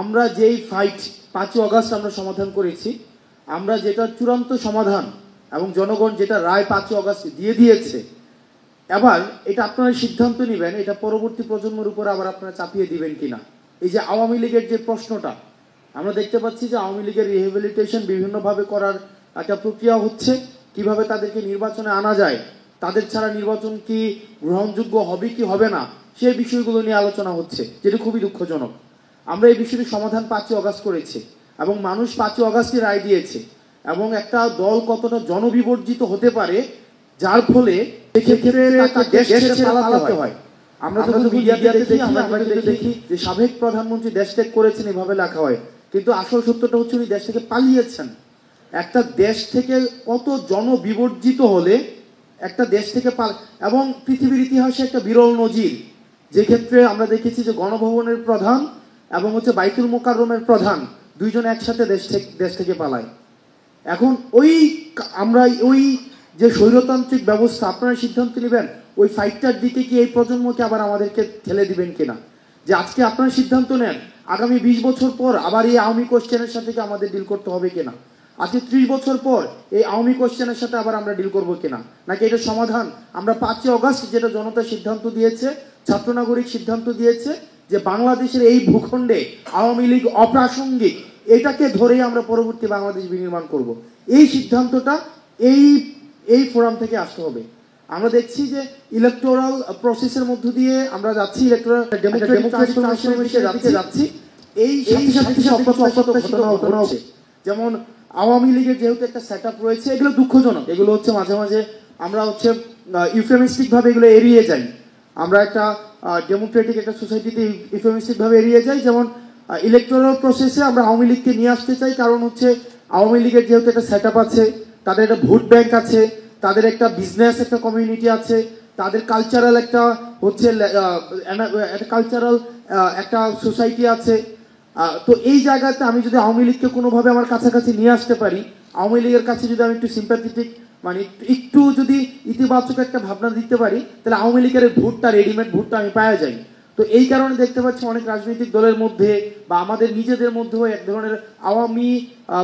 আমরা যেই fight 5ই August আমরা সমাধান করেছি, আমরা যেটা চূড়ান্ত সমাধান এবং জনগণ যেটা রায় 5ই আগস্ট দিয়ে দিয়েছে, এবার এটা আপনারা সিদ্ধান্ত নেবেন এটা পরবর্তী প্রজন্মের উপর আবার আপনারা চাপিয়ে দিবেন কিনা। এই যে আওয়ামী লীগের যে প্রশ্নটা আমরা দেখতে পাচ্ছি যে আওয়ামী লীগের রিহেবিলিটেশন বিভিন্নভাবে করার একটা প্রক্রিয়া হচ্ছে, কিভাবে তাদেরকে নির্বাচনে আনা যায়, তাদের ছাড়া নির্বাচন কি গ্রহণযোগ্য হবে কি হবে না, সেই বিষয়গুলো নিয়ে আলোচনা হচ্ছে, যেটা খুবই দুঃখজনক। আমরা এই বিষয়টি সমাধান 5ই আগস্ট করেছি এবং মানুষ 5ই আগস্টই রায় দিয়েছে, এবং একটা দল কতটা জনবিবর্জিত হতে পারে যার ফলে দেশ ছেড়ে পালাতে হয়। আমরা যখন মিডিয়াতে দেখি আমরা দেখি যে সাবেক প্রধানমন্ত্রী দেশ ত্যাগ করেছেন এভাবে লেখা হয়, কিন্তু আসল সত্যটা হচ্ছে উনি দেশ থেকে পালিয়েছেন। একটা দেশ থেকে কত জনবিবর্জিত হলে একটা দেশ থেকে এবং পৃথিবীর ইতিহাসে একটা বিরল নজির, যে ক্ষেত্রে আমরা দেখেছি যে গণভবনের প্রধান এবং হচ্ছে বাইতুল মোকাররমের প্রধান দুইজন একসাথে দেশ থেকে পালায়। এখন আমরা ওই যে স্বৈরতান্ত্রিক ব্যবস্থা আপনারা সিদ্ধান্ত নেবেন ওই ফাইটটার দিকে কি এই প্রজন্মকে আবার আমাদেরকে ঠেলে দিবেন কিনা, যে আজকে আপনারা সিদ্ধান্ত নেন আগামী 20 বছর পর আবার এই আওয়ামী কোশ্চেনের সাথে কি আমাদের ডিল করতে হবে কিনা, আজকে 30 বছর পর এই আওয়ামী কোশ্চেনের সাথে আবার আমরা ডিল করবো কিনা, নাকি এটা সমাধান আমরা 5ই আগস্ট যেটা জনতা সিদ্ধান্ত দিয়েছে, ছাত্র নাগরিক সিদ্ধান্ত দিয়েছে যে বাংলাদেশের এই ভূখণ্ডে আওয়ামী লীগ অপ্রাসঙ্গিক, এটাকে ধরেই আমরা পরবর্তী বাংলাদেশ বিনির্মাণ করব। এই সিদ্ধান্তটা এই ফোরাম থেকে আসতে হবে। আমরা দেখছি যে ইলেকটোরাল প্রসেসের মধ্য দিয়ে আমরা যাচ্ছি, ইলেকটোরাল ডেমোক্রেটিক ট্রান্সফরমেশনে যাচ্ছি। এই সাথে যেমন আওয়ামী লীগের যেহেতু একটা সেটআপ রয়েছে, এগুলো দুঃখজনক, এগুলো হচ্ছে মাঝে মাঝে আমরা হচ্ছে ইউফেমিস্টিক ভাবে এগুলো এড়িয়ে যাই। আমরা একটা ডেমোক্রেটিক একটা সোসাইটিতে ইউফেমিস্টিক ভাবে এড়িয়ে যাই। যেমন ইলেকটোরাল প্রসেসে আমরা আওয়ামী লীগকে নিয়ে আসতে চাই, কারণ হচ্ছে আওয়ামী লীগের যেহেতু একটা সেটআপ আছে, তাদের একটা ভোট ব্যাংক আছে, তাদের একটা বিজনেস একটা কমিউনিটি আছে, তাদের কালচারাল একটা হচ্ছে কালচারাল একটা সোসাইটি আছে। তো এই জায়গাতে আমি যদি আওয়ামী লীগকে কোনোভাবে আমার কাছাকাছি নিয়ে আসতে পারি, আওয়ামী লীগের কাছে যদি আমি একটু সিম্প্যাথেটিক মানে একটু যদি ইতিবাচক একটা ভাবনা দিতে পারি, তাহলে আওয়ামী লীগের ভোটটা রেডিমেড ভোটটা আমি পাওয়া যাই। তো এই কারণে দেখতে পাচ্ছি অনেক রাজনৈতিক দলের মধ্যে বা আমাদের নিজেদের মধ্যেও এক ধরনের আওয়ামী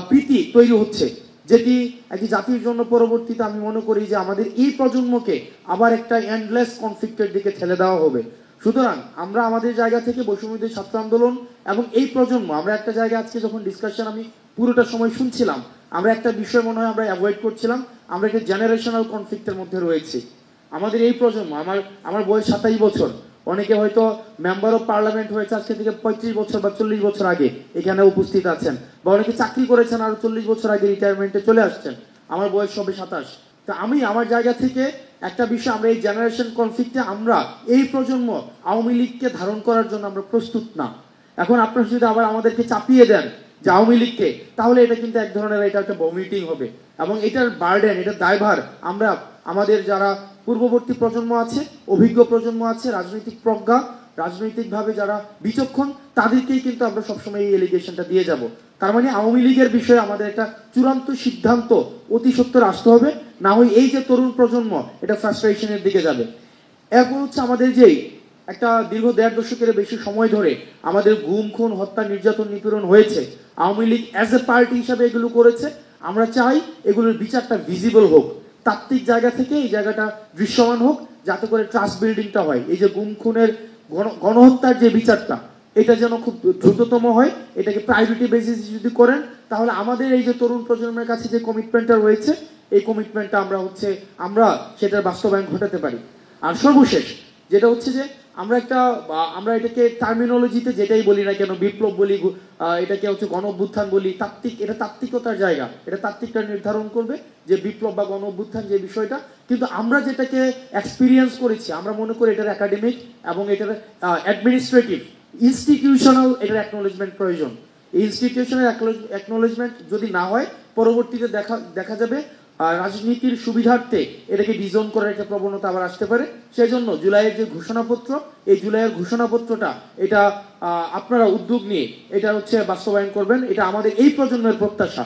প্রীতি তৈরি হচ্ছে, যেটি একটি জাতির জন্য পরবর্তীতে আমি মনে করি যে আমাদের এই প্রজন্মকে আবার একটা এন্ডলেস কনফ্লিক্টের দিকে ঠেলে দেওয়া হবে। সুতরাং আমরা আমাদের জায়গা থেকে বৈষম্যবিরোধী ছাত্র আন্দোলন এবং এই প্রজন্ম আমরা একটা জায়গায় আজকে যখন ডিসকাশন আমি পুরোটা সময় শুনছিলাম, আমরা একটা বিষয় মনে হয় আমরা অ্যাভয়েড করছিলাম, আমরা একটা জেনারেশনাল কনফ্লিক্টের মধ্যে রয়েছি। আমাদের এই প্রজন্ম, আমার বয়স 27 বছর, অনেকে হয়তো মেম্বার অফ পার্লামেন্ট হয়েছে আজকে থেকে 35 বছর বা 40 বছর আগে এখানে উপস্থিত আছেন, বা অনেকে চাকরি করেছেন আরো 40 বছর আগে রিটায়ারমেন্টে চলে আসছেন। আমার বয়স সবে 27। তো আমি আমার জায়গা থেকে একটা বিষয়, আমরা এই জেনারেশন কনফ্লিক্টে আমরা এই প্রজন্ম আওয়ামী লীগকে ধারণ করার জন্য আমরা প্রস্তুত না। এখন আপনারা যদি আবার আমাদেরকে চাপিয়ে দেন যে আওয়ামী লীগকে, তাহলে এটা কিন্তু এক ধরনের এটা একটা ভমিটিং হবে, এবং এটার বার্ডেন, এটার দায়ভার আমরা আমাদের যারা পূর্ববর্তী প্রজন্ম আছে, অভিজ্ঞ প্রজন্ম আছে, রাজনৈতিক প্রজ্ঞা, রাজনৈতিকভাবে যারা বিচক্ষণ, তাদেরকেই কিন্তু আমরা সবসময় এই এলিগেশনটা দিয়ে যাব। তার মানে আওয়ামী লীগের বিষয়ে আমাদের একটা চূড়ান্ত সিদ্ধান্ত অতি সত্বর আসতে হবে, না হয় এই যে তরুণ প্রজন্ম এটা ফ্রাস্ট্রেশনের দিকে যাবে। এরপর হচ্ছে আমাদের যেই একটা দীর্ঘ 1.5 দশকের বেশি সময় ধরে আমাদের গুম খুন হত্যা নির্যাতন নিপীড়ন হয়েছে, Awami League as a party হিসাবে এগুলো করেছে। আমরা চাই এগুলোর বিচারটা ভিজিবল হোক, তাত্ত্বিক জায়গা থেকে এই জায়গাটা দৃশ্যমান হোক, যাতে করে ট্রাস্ট বিল্ডিংটা হয়। এই যে গুম খুনের গণহত্যার যে বিচারটা, এটা যেন খুব দ্রুততম হয়, এটাকে প্রায়োরিটি বেসিস যদি করেন, তাহলে আমাদের এই যে তরুণ প্রজন্মের কাছে যে কমিটমেন্টটা রয়েছে, এই কমিটমেন্টটা আমরা সেটার বাস্তবায়ন ঘটাতে পারি। আর সর্বশেষ যেটা হচ্ছে যে আমরা এটাকে টার্মিনোলজিতে যেটাই বলি না কেন, বিপ্লব বলি, এটাকে হচ্ছে গণ অভ্যুত্থান বলি, এটা তাত্ত্বিকতার জায়গা, এটা তাত্ত্বিকটা নির্ধারণ করবে যে বিপ্লব বা গণ অভ্যুত্থান যে বিষয়টা। কিন্তু আমরা যেটাকে এক্সপিরিয়েন্স করেছি, আমরা মনে করি এটার একাডেমিক এবং এটার অ্যাডমিনিস্ট্রেটিভ ইনস্টিটিউশনাল এটার অ্যাকনোলেজমেন্ট প্রয়োজন। এই ইনস্টিটিউশনাল অ্যাকনোলেজমেন্ট যদি না হয়, পরবর্তীতে দেখা যাবে রাজনীতির সুবিধার্থে এটাকে ডিজোন করার একটা প্রবণতা আবার আসতে পারে। সেই জন্য জুলাইয়ের যে ঘোষণাপত্র, এই জুলাইয়ের ঘোষণাপত্রটা এটা আপনারা উদ্যোগ নিয়ে এটা হচ্ছে বাস্তবায়ন করবেন, এটা আমাদের এই প্রজন্মের প্রত্যাশা।